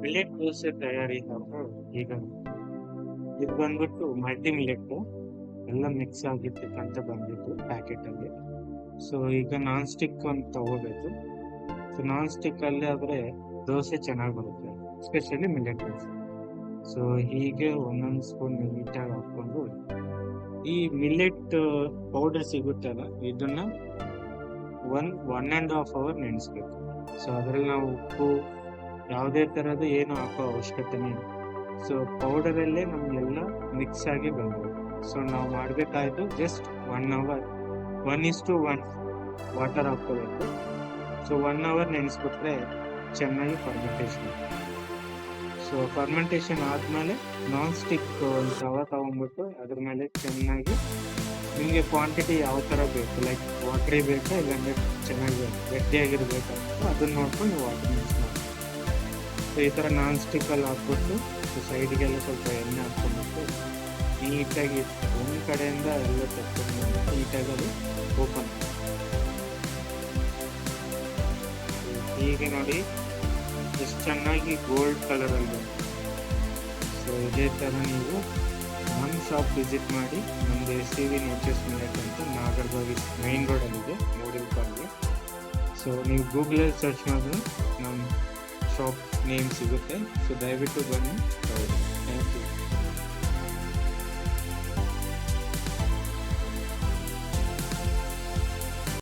Millet dosa ತಯಾರಿ ಈಗ ಇದು ಬಂದ್ಬಿಟ್ಟು ಮಲ್ಟಿ ಮಿಲೆಟ್ ಎಲ್ಲ ಮಿಕ್ಸ್ ಆಗಿರ್ತಕ್ಕಂಥ ಬಂದಿತ್ತು ಪ್ಯಾಕೆಟ್ ಅಲ್ಲಿ. ಸೊ ಈಗ ನಾನ್ ಸ್ಟಿಕ್ ಒಂದು ತಗೋಬೇಕು. ಸೊ ನಾನ್ ಸ್ಟಿಕ್ ಅಲ್ಲಿ ಆದ್ರೆ ದೋಸೆ ಚೆನ್ನಾಗಿ ಬರುತ್ತೆ, ಎಸ್ಪೆಷಲಿ ಮಿಲೆಟ್ ದೋಸೆ. ಸೊ ಹೀಗೆ ಒಂದೊಂದು ಸ್ಪೂನ್ ನೀಟಾಗಿ ಹಾಕೊಂಡು ಈ ಮಿಲೆಟ್ ಪೌಡರ್ ಸಿಗುತ್ತಲ್ಲ, ಇದನ್ನ 1.5 ಅವರ್ ನೆನೆಸ್ಬೇಕು. ಸೊ ಅದ್ರಲ್ಲಿ ನಾವು ಉಪ್ಪು ಯಾವುದೇ ತರಹದ ಏನು ಹಾಕೋ ಅವಶ್ಯಕತೆನೇ ಇಲ್ಲ. ಸೊ ಪೌಡರಲ್ಲೇ ನಮಗೆಲ್ಲ ಮಿಕ್ಸ್ ಆಗಿ ಬಂದಿದೆ. ಸೊ ನಾವು ಮಾಡಬೇಕಾಯ್ತು ಜಸ್ಟ್ 1 ಅವರ್ 1:1 ವಾಟರ್ ಹಾಕೋಬೇಕು. ಸೊ 1 ಅವರ್ ನೆನೆಸ್ಬಿಟ್ರೆ ಚೆನ್ನಾಗಿ ಫರ್ಮೆಂಟೇಷನ್. ಸೊ ಫರ್ಮೆಂಟೇಷನ್ ಆದಮೇಲೆ ನಾನ್ ಸ್ಟಿಕ್ ಒಂದು ತವ ತಗೊಂಡ್ಬಿಟ್ಟು ಅದ್ರ ಮೇಲೆ ಚೆನ್ನಾಗಿ ನಿಮಗೆ ಕ್ವಾಂಟಿಟಿ ಯಾವ ಥರ ಬೇಕು, ಲೈಕ್ ವಾಟ್ರಿ ಬೇಕಾ ಇಲ್ಲಾಂದ್ರೆ ಚೆನ್ನಾಗಿ ಗಟ್ಟಿಯಾಗಿರ್ಬೇಕಾ ಅದನ್ನ ನೋಡ್ಕೊಂಡು ನೀವು ವಾಟರ್ ಮಿಕ್ಸ್ ಮಾಡಿ. ಸೊ ಈ ಥರ ನಾನ್ ಸ್ಟಿಕ್ಕಲ್ಲಿ ಹಾಕ್ಬಿಟ್ಟು ಸೈಡ್ಗೆಲ್ಲ ಸ್ವಲ್ಪ ಎಣ್ಣೆ ಹಾಕ್ಕೊಂಡ್ಬಿಟ್ಟು ನೀಟಾಗಿ ಒಂದು ಕಡೆಯಿಂದ ಎಲ್ಲ ತಕ್ಕೊಂಡು ನೀಟಾಗಿ ಅದು ಓಪನ್. ಹೀಗೆ ನೋಡಿ ಎಷ್ಟು ಚೆನ್ನಾಗಿ ಗೋಲ್ಡ್ ಕಲರಲ್ಲಿ. ಸೊ ಇದೇ ಥರ ನೀವು ನಮ್ಮ ಶಾಪ್ ವಿಸಿಟ್ ಮಾಡಿ. ನಮ್ಮದು SCV ನೇಚರ್ಸ್ ಮಿಲೆಟ್ ಅಂತ ನಾಗರಬಾವಿ ಮೈನ್ ರೋಡಲ್ಲಿದೆ, ಮೂಡಿಲ್ಪಾಳ್ಗೆ. ಸೊ ನೀವು ಗೂಗಲಲ್ಲಿ ಸರ್ಚ್ ಮಾಡಿದ್ರೆ ನಮ್ಮ ಶಾಪ್ ನೇಮ್ ಸಿಗುತ್ತೆ. ಸೊ ದಯವಿಟ್ಟು ಬನ್ನಿ. Thank you.